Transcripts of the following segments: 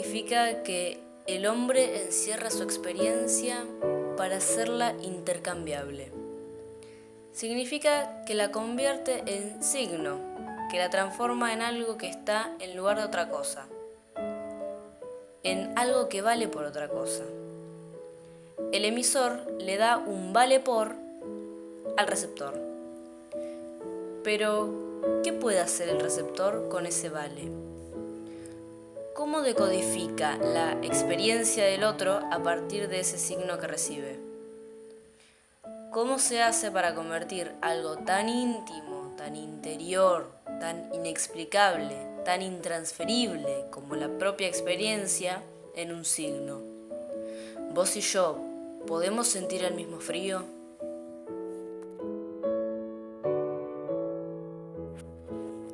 significa que el hombre encierra su experiencia para hacerla intercambiable. Significa que la convierte en signo, que la transforma en algo que está en lugar de otra cosa, en algo que vale por otra cosa. El emisor le da un vale por al receptor. Pero, ¿qué puede hacer el receptor con ese vale? ¿Cómo decodifica la experiencia del otro a partir de ese signo que recibe? ¿Cómo se hace para convertir algo tan íntimo, tan interior, tan inexplicable, tan intransferible como la propia experiencia en un signo? ¿Vos y yo podemos sentir el mismo frío?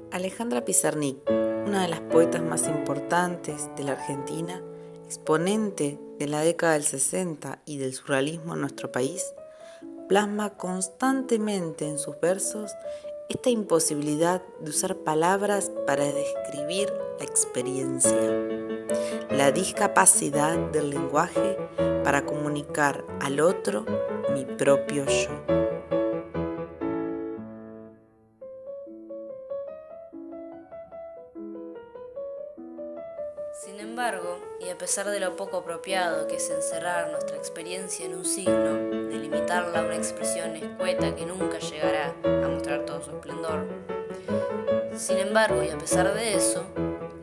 Alejandra Pizarnik, una de las poetas más importantes de la Argentina, exponente de la década del 60 y del surrealismo en nuestro país, plasma constantemente en sus versos esta imposibilidad de usar palabras para describir la experiencia, la discapacidad del lenguaje para comunicar al otro mi propio yo. Sin embargo, y a pesar de lo poco apropiado que es encerrar nuestra experiencia en un signo, delimitarla a una expresión escueta que nunca llegará a mostrar todo su esplendor, sin embargo, y a pesar de eso,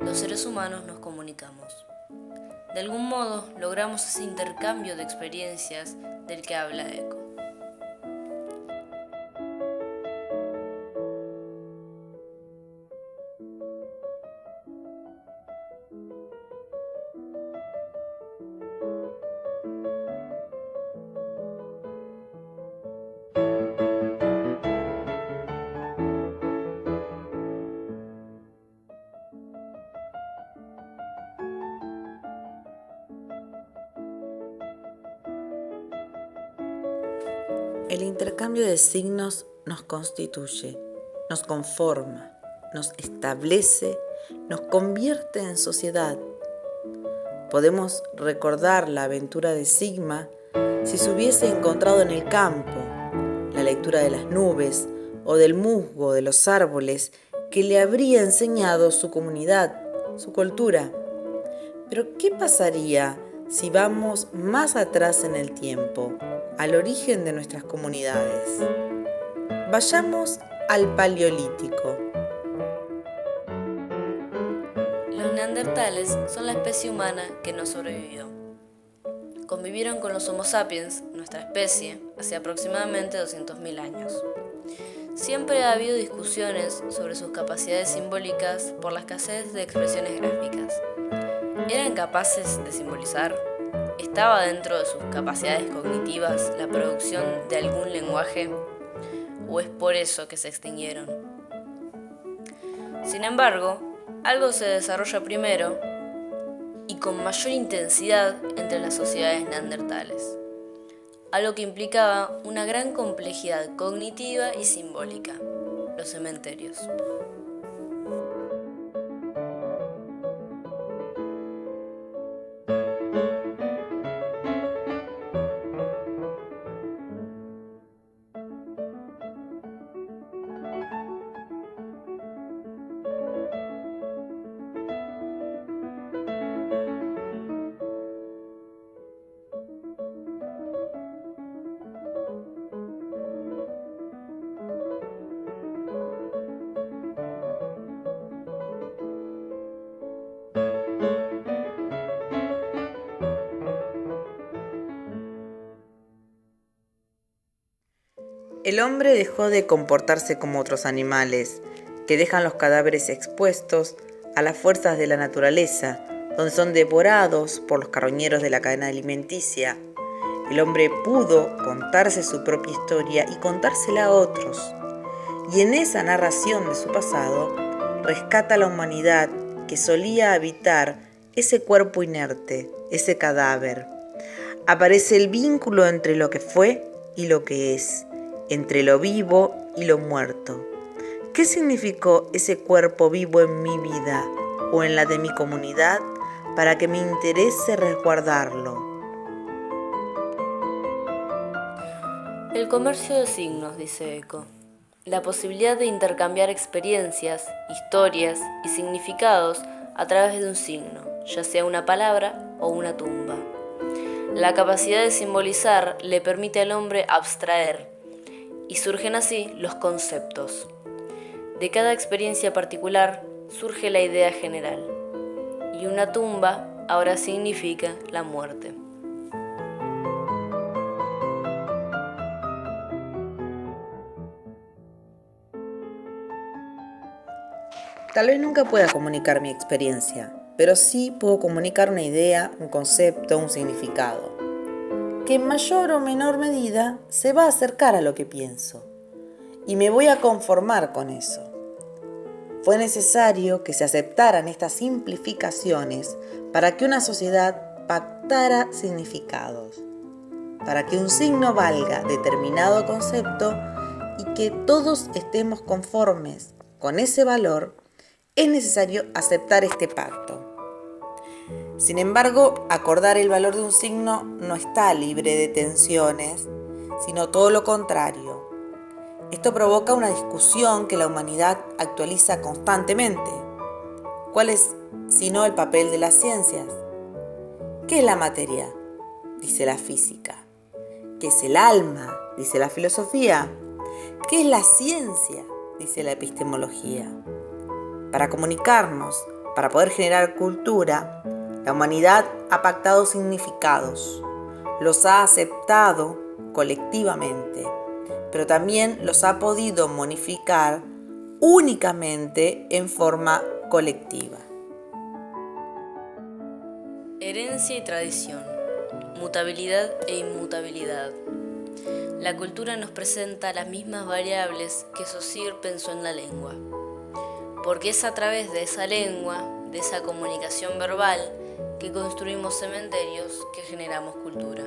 los seres humanos nos comunicamos. De algún modo, logramos ese intercambio de experiencias del que habla Eco. El intercambio de signos nos constituye, nos conforma, nos establece, nos convierte en sociedad. Podemos recordar la aventura de Sigma si se hubiese encontrado en el campo, la lectura de las nubes o del musgo de los árboles que le habría enseñado su comunidad, su cultura. Pero ¿qué pasaría si vamos más atrás en el tiempo, al origen de nuestras comunidades? Vayamos al Paleolítico. Los neandertales son la especie humana que no sobrevivió. Convivieron con los Homo sapiens, nuestra especie, hace aproximadamente 200.000 años. Siempre ha habido discusiones sobre sus capacidades simbólicas por la escasez de expresiones gráficas. ¿Eran capaces de simbolizar? ¿Estaba dentro de sus capacidades cognitivas la producción de algún lenguaje? ¿O es por eso que se extinguieron? Sin embargo, algo se desarrolla primero y con mayor intensidad entre las sociedades neandertales, algo que implicaba una gran complejidad cognitiva y simbólica: los cementerios. El hombre dejó de comportarse como otros animales, que dejan los cadáveres expuestos a las fuerzas de la naturaleza, donde son devorados por los carroñeros de la cadena alimenticia. El hombre pudo contarse su propia historia y contársela a otros. Y en esa narración de su pasado, rescata a la humanidad que solía habitar ese cuerpo inerte, ese cadáver. Aparece el vínculo entre lo que fue y lo que es, entre lo vivo y lo muerto. ¿Qué significó ese cuerpo vivo en mi vida o en la de mi comunidad para que me interese resguardarlo. El comercio de signos, dice Eco. La posibilidad de intercambiar experiencias, historias y significados a través de un signo, ya sea una palabra o una tumba. La capacidad de simbolizar le permite al hombre abstraer, y surgen así los conceptos. De cada experiencia particular surge la idea general, y una tumba ahora significa la muerte. Tal vez nunca pueda comunicar mi experiencia, pero sí puedo comunicar una idea, un concepto, un significado, que en mayor o menor medida se va a acercar a lo que pienso, y me voy a conformar con eso. Fue necesario que se aceptaran estas simplificaciones para que una sociedad pactara significados, para que un signo valga determinado concepto y que todos estemos conformes con ese valor. Es necesario aceptar este pacto. Sin embargo, acordar el valor de un signo no está libre de tensiones, sino todo lo contrario. Esto provoca una discusión que la humanidad actualiza constantemente. ¿Cuál es, sino, el papel de las ciencias? ¿Qué es la materia?, dice la física. ¿Qué es el alma?, dice la filosofía. ¿Qué es la ciencia?, dice la epistemología. Para comunicarnos, para poder generar cultura, la humanidad ha pactado significados, los ha aceptado colectivamente, pero también los ha podido modificar únicamente en forma colectiva. Herencia y tradición, mutabilidad e inmutabilidad. La cultura nos presenta las mismas variables que Saussure pensó en la lengua, porque es a través de esa lengua, de esa comunicación verbal, que construimos cementerios, que generamos cultura.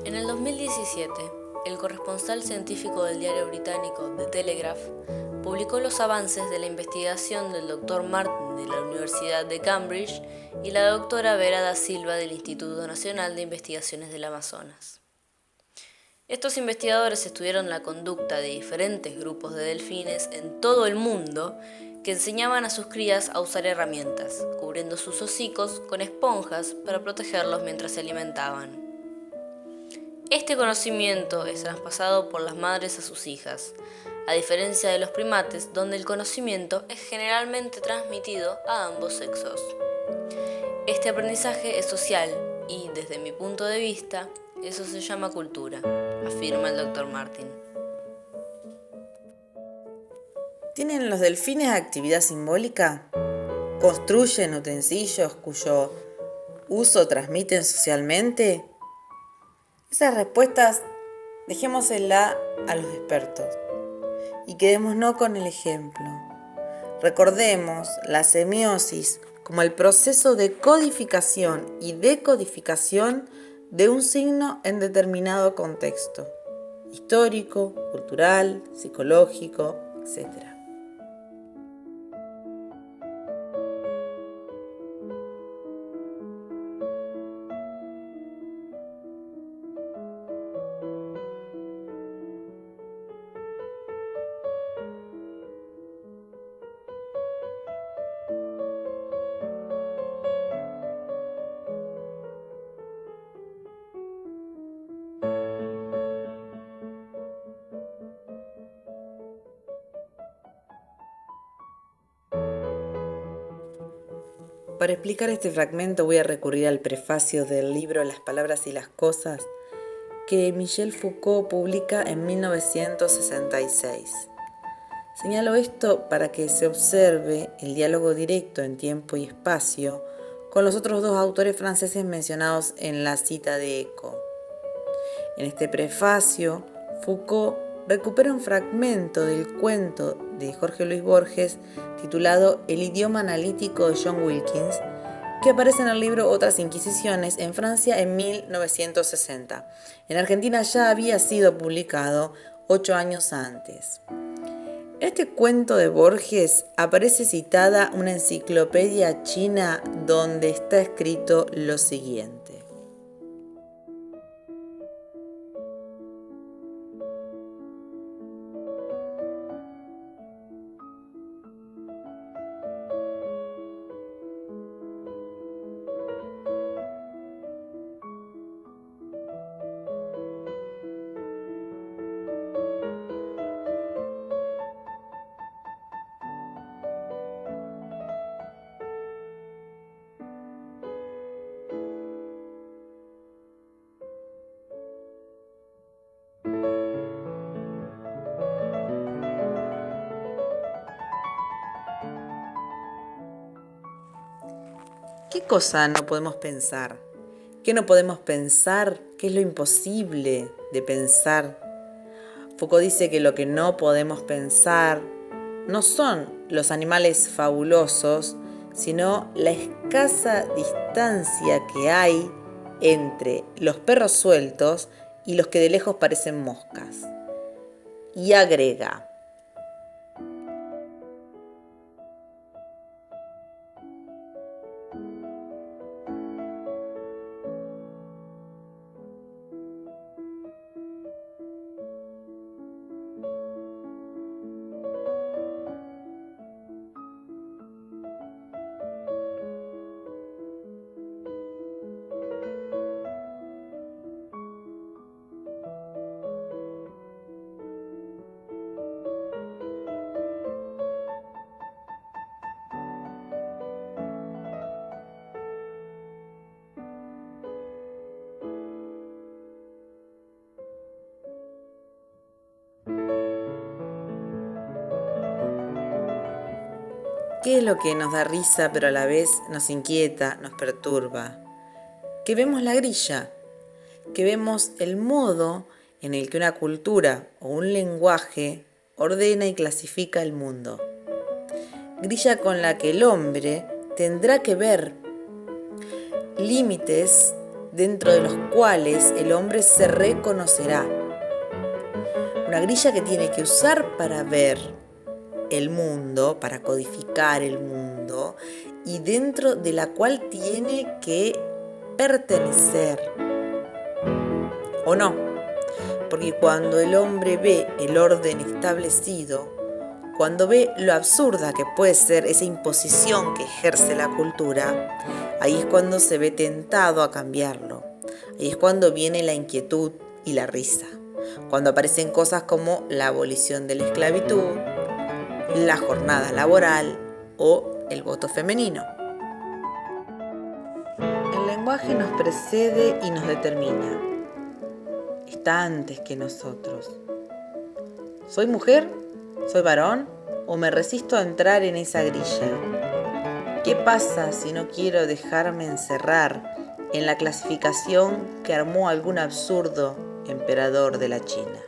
En el 2017, el corresponsal científico del diario británico The Telegraph publicó los avances de la investigación del Dr. Martin de la Universidad de Cambridge y la doctora Vera da Silva del Instituto Nacional de Investigaciones del Amazonas. Estos investigadores estudiaron la conducta de diferentes grupos de delfines en todo el mundo que enseñaban a sus crías a usar herramientas, cubriendo sus hocicos con esponjas para protegerlos mientras se alimentaban. Este conocimiento es traspasado por las madres a sus hijas, a diferencia de los primates, donde el conocimiento es generalmente transmitido a ambos sexos. Este aprendizaje es social y, desde mi punto de vista, eso se llama cultura, afirma el Dr. Martin. ¿Tienen los delfines actividad simbólica? ¿Construyen utensilios cuyo uso transmiten socialmente? Esas respuestas dejémoselas a los expertos y quedémonos con el ejemplo. Recordemos la semiosis como el proceso de codificación y decodificación de un signo en determinado contexto, histórico, cultural, psicológico, etc. Para explicar este fragmento voy a recurrir al prefacio del libro Las palabras y las cosas que Michel Foucault publica en 1966. Señalo esto para que se observe el diálogo directo en tiempo y espacio con los otros dos autores franceses mencionados en la cita de Eco. En este prefacio, Foucault recupera un fragmento del cuento de Jorge Luis Borges titulado El idioma analítico de John Wilkins, que aparece en el libro Otras Inquisiciones en Francia en 1960. En Argentina ya había sido publicado 8 años antes. En este cuento de Borges aparece citada una enciclopedia china donde está escrito lo siguiente. ¿Qué cosa no podemos pensar? ¿Qué no podemos pensar? ¿Qué es lo imposible de pensar? Foucault dice que lo que no podemos pensar no son los animales fabulosos, sino la escasa distancia que hay entre los perros sueltos y los que de lejos parecen moscas. Y agrega: ¿qué es lo que nos da risa pero a la vez nos inquieta, nos perturba? Que vemos la grilla, que vemos el modo en el que una cultura o un lenguaje ordena y clasifica el mundo. Grilla con la que el hombre tendrá que ver límites dentro de los cuales el hombre se reconocerá. Una grilla que tiene que usar para ver el mundo, para codificar el mundo, y dentro de la cual tiene que pertenecer. ¿O no? Porque cuando el hombre ve el orden establecido, cuando ve lo absurda que puede ser esa imposición que ejerce la cultura, ahí es cuando se ve tentado a cambiarlo. Ahí es cuando viene la inquietud y la risa. Cuando aparecen cosas como la abolición de la esclavitud, la jornada laboral o el voto femenino. El lenguaje nos precede y nos determina. Está antes que nosotros. ¿Soy mujer? ¿Soy varón? ¿O me resisto a entrar en esa grilla? ¿Qué pasa si no quiero dejarme encerrar en la clasificación que armó algún absurdo emperador de la China?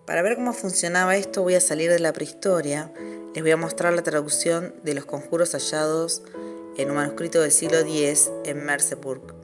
Para ver cómo funcionaba esto voy a salir de la prehistoria. Les voy a mostrar la traducción de los conjuros hallados en un manuscrito del siglo X en Merseburg.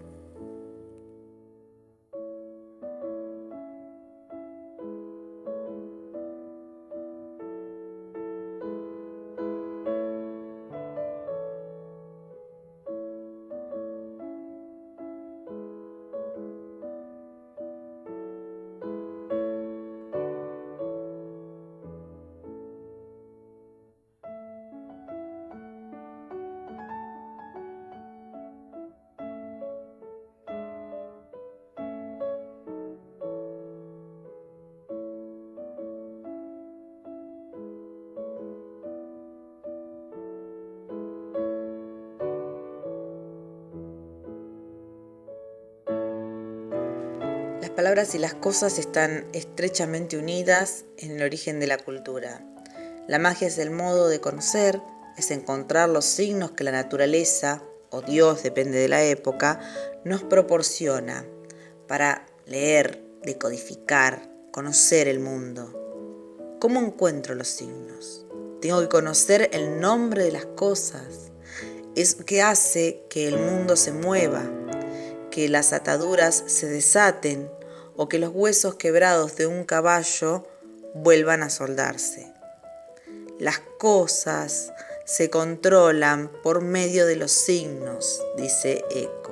palabras y las cosas están estrechamente unidas en el origen de la cultura. La magia es el modo de conocer, es encontrar los signos que la naturaleza, o Dios, depende de la época, nos proporciona para leer, decodificar, conocer el mundo. ¿Cómo encuentro los signos? Tengo que conocer el nombre de las cosas. Es que hace que el mundo se mueva, que las ataduras se desaten o que los huesos quebrados de un caballo vuelvan a soldarse. Las cosas se controlan por medio de los signos, dice Eco.